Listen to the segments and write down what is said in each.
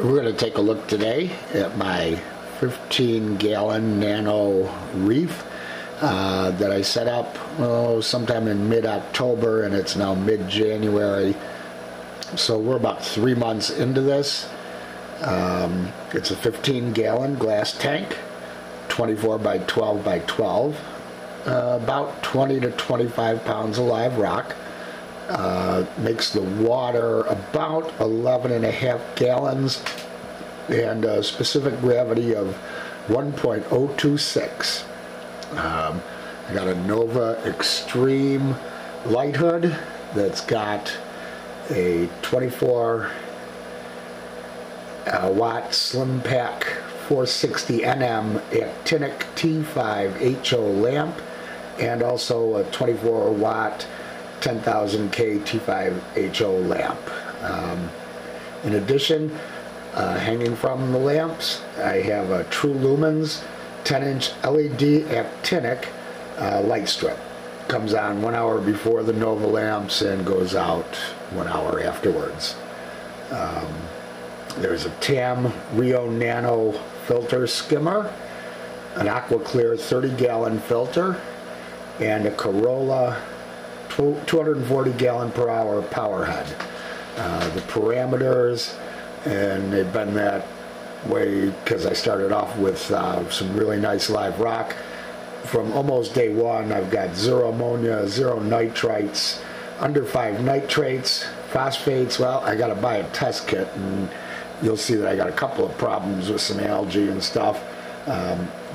We're going to take a look today at my 15-gallon nano reef that I set up sometime in mid-October, and it's now mid-January. So we're about 3 months into this. It's a 15-gallon glass tank, 24 by 12 by 12, about 20 to 25 pounds of live rock. Makes the water about 11.5 gallons and a specific gravity of 1.026. I got a Nova Extreme light hood that's got a 24 watt slim pack 460 nm actinic T5 HO lamp, and also a 24 watt 10,000K T5 HO lamp. In addition, hanging from the lamps, I have a True Lumens 10-inch LED actinic light strip. Comes on 1 hour before the Nova lamps and goes out 1 hour afterwards. There's a TAM Rio Nano filter skimmer, an Aqua Clear 30-gallon filter, and a Corolla 240 gallon per hour power head. The parameters, and they've been that way because I started off with some really nice live rock. From almost day one, I've got 0 ammonia, 0 nitrites, under 5 nitrates, phosphates. Well, I got to buy a test kit, and you'll see that I got a couple of problems with some algae and stuff.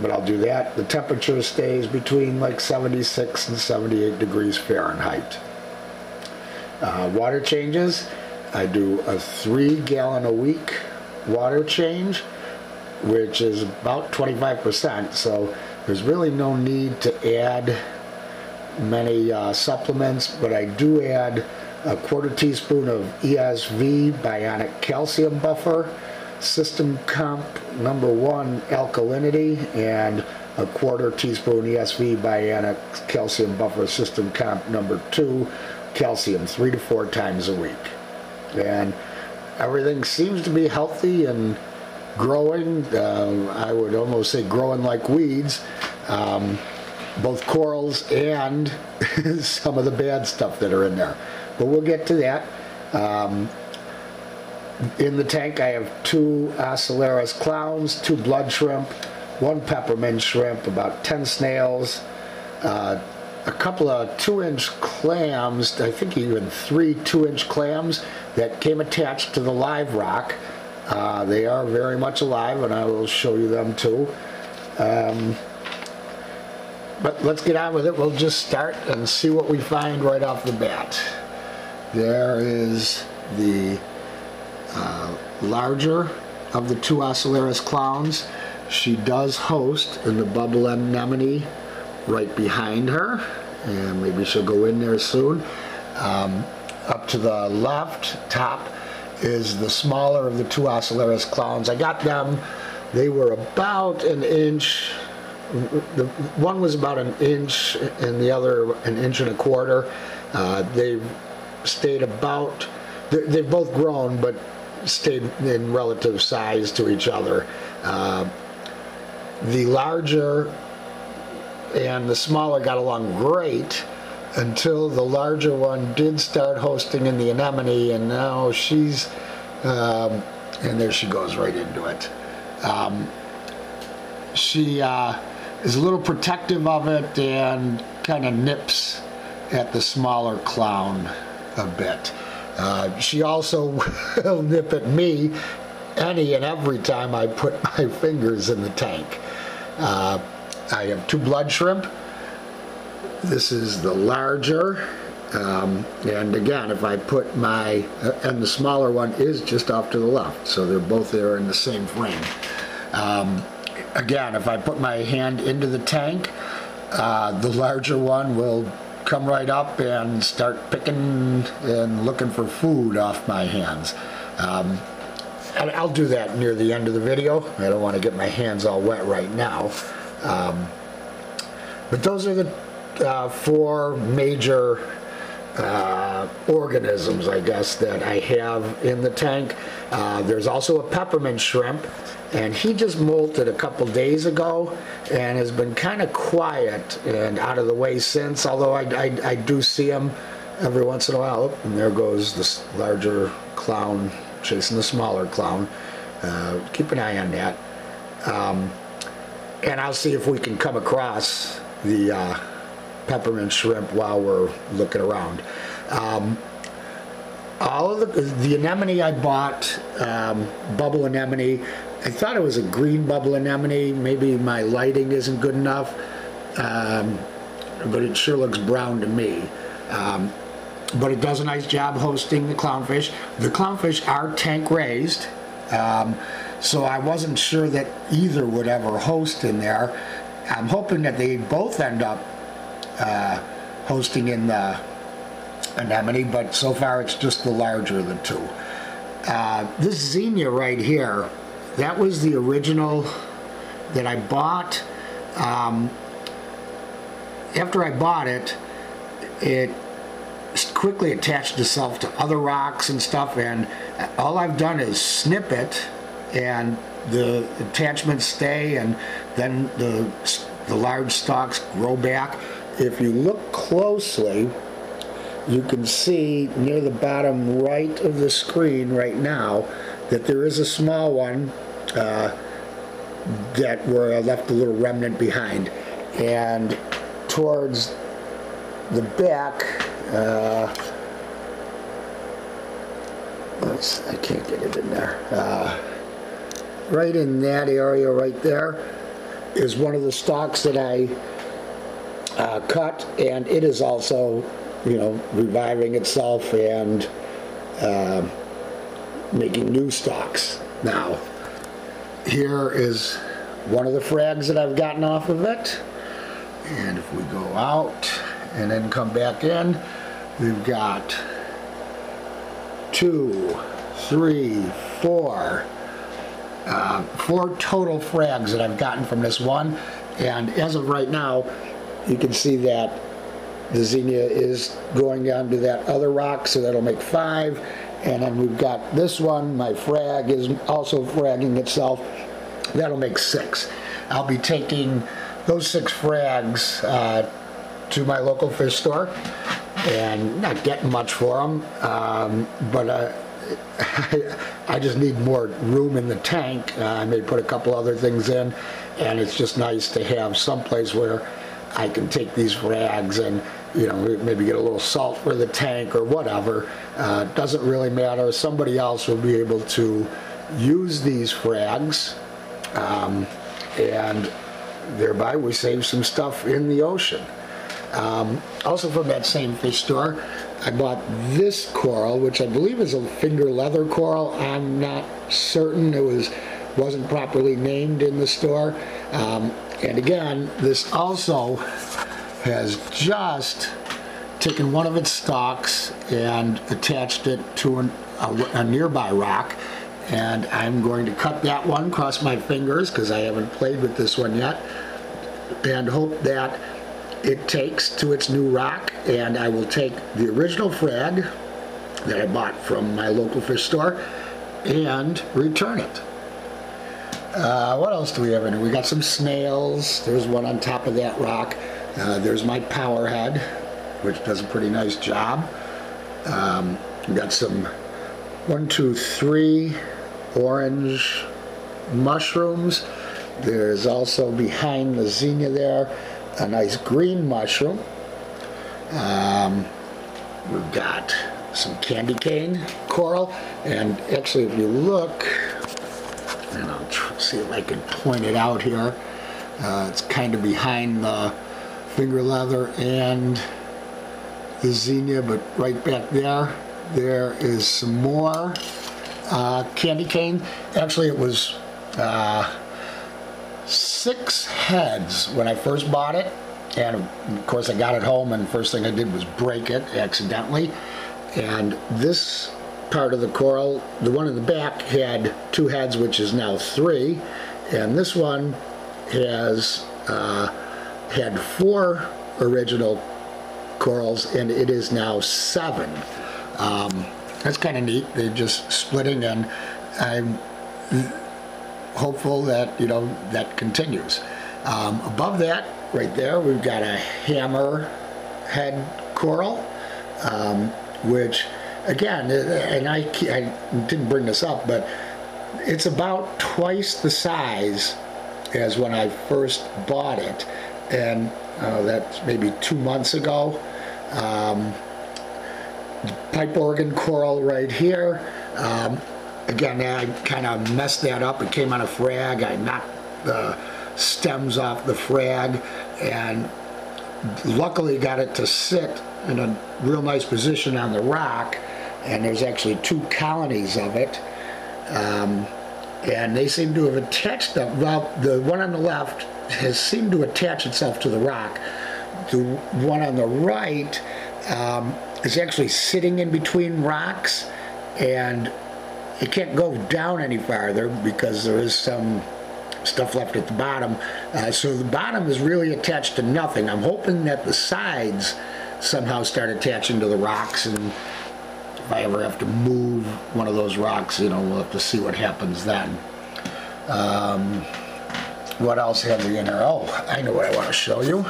But I'll do that. The temperature stays between like 76 and 78 degrees Fahrenheit. Water changes. I do a 3-gallon a week water change, which is about 25%. So there's really no need to add many supplements, but I do add a 1/4 teaspoon of ESV Bionic Calcium Buffer, System Comp #1 Alkalinity, and a 1/4 teaspoon ESV Bionic Calcium Buffer System Comp #2 Calcium 3 to 4 times a week. And everything seems to be healthy and growing. I would almost say growing like weeds. Both corals and some of the bad stuff that are in there. But we'll get to that. In the tank I have 2 Ocellaris clowns, 2 blood shrimp, 1 peppermint shrimp, about 10 snails, a couple of 2-inch clams, I think even 3 2-inch clams that came attached to the live rock. They are very much alive, and I will show you them too. But let's get on with it. We'll just start and see what we find right off the bat. There is the larger of the 2 Ocellaris clowns. She does host in the bubble anemone right behind her, and maybe she'll go in there soon. Up to the left top is the smaller of the 2 Ocellaris clowns. I got them, they were about an inch. The one was about an inch and the other an inch and a quarter. They've stayed about, they've both grown but stayed in relative size to each other. The larger and the smaller got along great until the larger one did start hosting in the anemone, and now she's and there she goes right into it. She is a little protective of it and kind of nips at the smaller clown a bit. She also will nip at me any and every time I put my fingers in the tank. I have 2 blood shrimp. This is the larger, and again, if I put my, and the smaller one is just off to the left, so they're both there in the same frame. Again, if I put my hand into the tank, the larger one will come right up and start picking and looking for food off my hands. And I'll do that near the end of the video. I don't want to get my hands all wet right now. But those are the 4 major organisms, I guess, that I have in the tank. There's also a peppermint shrimp, and he just molted a couple days ago and has been kind of quiet and out of the way since, although I do see him every once in a while. Oh, and there goes this larger clown chasing the smaller clown. Keep an eye on that. And I'll see if we can come across the peppermint shrimp while we're looking around. All of the anemone I bought, bubble anemone, I thought it was a green bubble anemone. Maybe my lighting isn't good enough, but it sure looks brown to me. But it does a nice job hosting the clownfish. The clownfish are tank raised, so I wasn't sure that either would ever host in there. I'm hoping that they both end up hosting in the anemone, but so far it's just the larger of the two. This zinnia right here, that was the original that I bought. After I bought it, it quickly attached itself to other rocks and stuff, and all I've done is snip it and the attachments stay, and then the large stalks grow back. If you look closely, you can see near the bottom right of the screen right now that there is a small one that where I left a little remnant behind, and towards the back, I can't get it in there. Right in that area right there is one of the stalks that I cut, and it is also, you know, reviving itself and making new stalks. Now, here is one of the frags that I've gotten off of it, and if we go out and then come back in, we've got 2, 3, 4, 4 total frags that I've gotten from this one. And as of right now, you can see that the zinnia is going down to that other rock, so that'll make 5. And then we've got this one, my frag is also fragging itself. That'll make 6. I'll be taking those 6 frags to my local fish store, and not getting much for them, but I just need more room in the tank. I may put a couple other things in, and it's just nice to have someplace where I can take these frags and, you know, maybe get a little salt for the tank or whatever. Doesn't really matter. Somebody else will be able to use these frags, and thereby we save some stuff in the ocean. Also from that same fish store, I bought this coral, which I believe is a finger leather coral. I'm not certain. It wasn't properly named in the store. And again, this also has just taken one of its stalks and attached it to a nearby rock. And I'm going to cut that one, cross my fingers, because I haven't played with this one yet, and hope that it takes to its new rock. And I will take the original frag that I bought from my local fish store and return it. What else do we have in here? We got some snails. There's one on top of that rock. There's my power head, which does a pretty nice job. We got some 1, 2, 3 orange mushrooms. There's also behind the zinnia there a nice green mushroom. We've got some candy cane coral, and actually if you look, and I'll see if I can point it out here, it's kind of behind the finger leather and the zinnia, but right back there is some more candy cane. Actually it was 6 heads when I first bought it, and of course I got it home and the first thing I did was break it accidentally. And this part of the coral, the one in the back, had 2 heads, which is now 3, and this one has had 4 original corals, and it is now 7. That's kind of neat. They're just splitting, and I'm hopeful that, you know, that continues. Above that, right there, we've got a hammerhead coral, which, again, and I didn't bring this up, but it's about twice the size as when I first bought it, and that's maybe 2 months ago. Pipe organ coral right here. Again, I kind of messed that up. It came on a frag. I knocked the stems off the frag, and luckily got it to sit in a real nice position on the rock, and there's actually 2 colonies of it, and they seem to have attached them. Well, the one on the left has seemed to attach itself to the rock. The one on the right is actually sitting in between rocks, and it can't go down any farther because there is some stuff left at the bottom. So the bottom is really attached to nothing. I'm hoping that the sides somehow start attaching to the rocks, and if I ever have to move one of those rocks, you know, we'll have to see what happens then. What else have we in there? Oh, I know what I want to show you.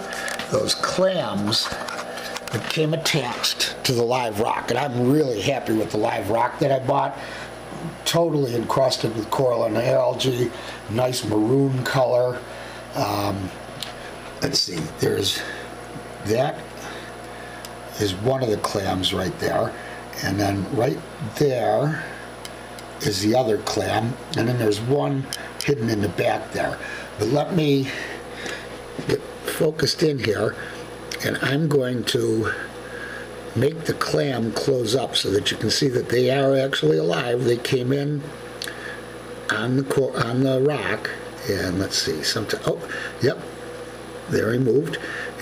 Those clams that came attached to the live rock, and I'm really happy with the live rock that I bought. Totally encrusted with coral and algae, nice maroon color. Let's see, that is one of the clams right there, and then right there is the other clam, and then there's one hidden in the back there. But let me get focused in here, and I'm going to make the clam close up so that you can see that they are actually alive. They came in on the rock, and let's see, oh, yep, they're removed.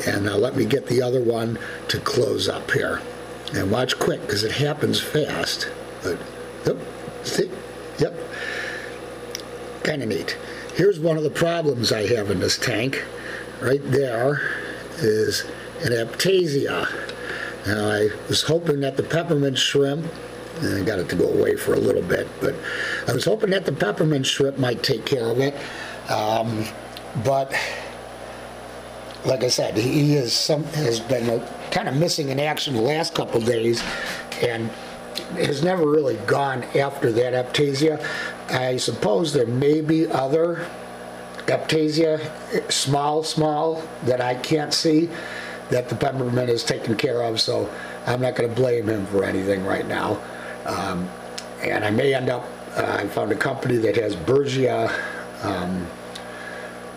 And now let me get the other one to close up here. And watch quick, because it happens fast. But, yep, see, yep, kind of neat. Here's one of the problems I have in this tank. Right there is an Aptasia. Now, I was hoping that the peppermint shrimp, and I got it to go away for a little bit, but I was hoping that the peppermint shrimp might take care of it. But like I said, he has been kind of missing in action the last couple days, and has never really gone after that Aptasia. I suppose there may be other Aptasia, small, that I can't see, that the peppermint is taken care of, so I'm not going to blame him for anything right now. And I may end up, I found a company that has Bergia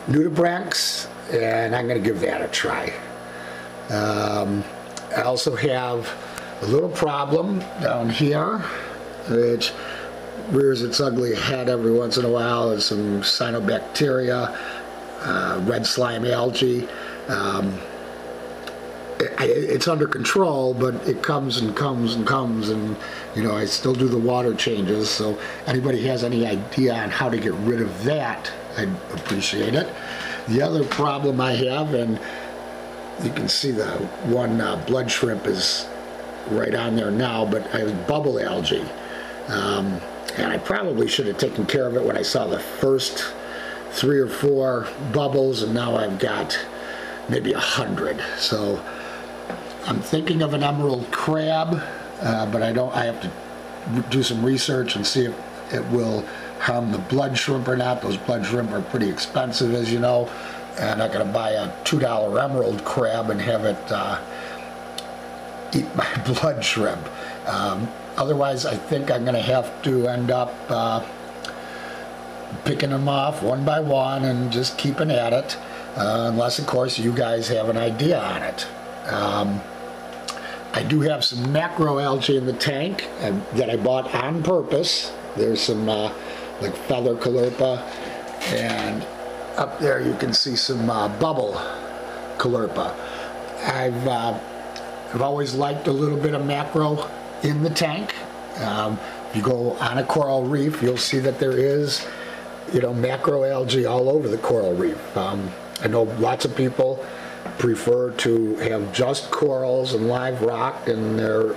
nudibranchs, and I'm going to give that a try. I also have a little problem down here, which rears its ugly head every once in a while. There's some cyanobacteria, red slime algae. It's under control, but it comes and comes and comes, and you know, I still do the water changes, so anybody has any idea on how to get rid of that, I'd appreciate it. The other problem I have, and you can see the one blood shrimp is right on there now, but I have bubble algae, and I probably should have taken care of it when I saw the first 3 or 4 bubbles, and now I've got maybe 100. So I'm thinking of an emerald crab, but I have to do some research and see if it will harm the blood shrimp or not. Those blood shrimp are pretty expensive, as you know, and I'm not going to buy a $2 emerald crab and have it eat my blood shrimp. Otherwise, I think I'm going to have to end up picking them off one by one and just keeping at it, unless, of course, you guys have an idea on it. I do have some macroalgae in the tank that I bought on purpose. There's some like feather caulerpa, and up there you can see some bubble caulerpa. I've always liked a little bit of macro in the tank. If you go on a coral reef, you'll see that there is, you know, macroalgae all over the coral reef. I know lots of people prefer to have just corals and live rock and their,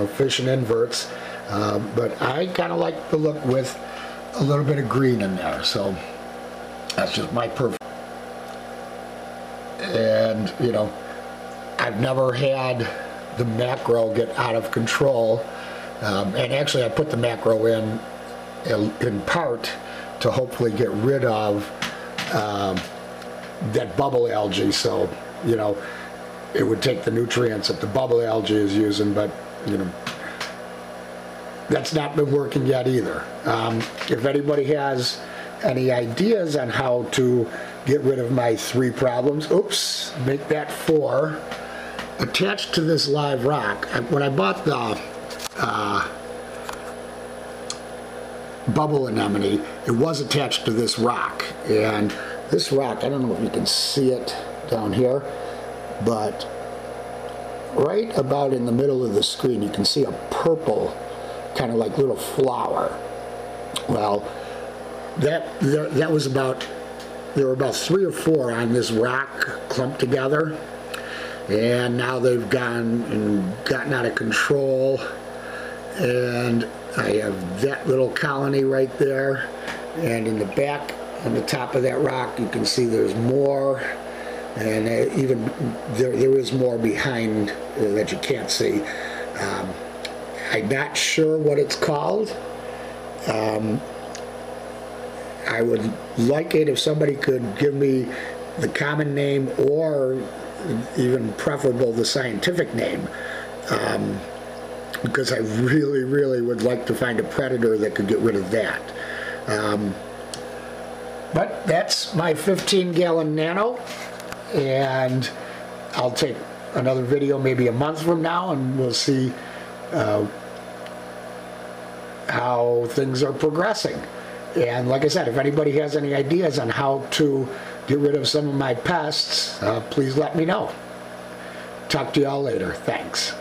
fish and inverts. But I kind of like the look with a little bit of green in there. So that's just my preference. And, I've never had the macro get out of control. And actually I put the macro in part to hopefully get rid of that bubble algae. So, it would take the nutrients that the bubble algae is using, but, that's not been working yet either. If anybody has any ideas on how to get rid of my 3 problems, oops, make that 4. Attached to this live rock, when I bought the bubble anemone, it was attached to this rock. And this rock, I don't know if you can see it down here, but right about in the middle of the screen, you can see a purple kind of like little flower. Well, that was about, there were about 3 or 4 on this rock clumped together, and now they've gone and gotten out of control, and I have that little colony right there, and in the back on the top of that rock you can see there's more, and even there is more behind that you can't see. I'm not sure what it's called. I would like it if somebody could give me the common name, or even preferable the scientific name, because I really, really would like to find a predator that could get rid of that. But that's my 15-gallon nano, and I'll take another video maybe a month from now, and we'll see how things are progressing. And like I said, if anybody has any ideas on how to get rid of some of my pests, please let me know. Talk to y'all later. Thanks.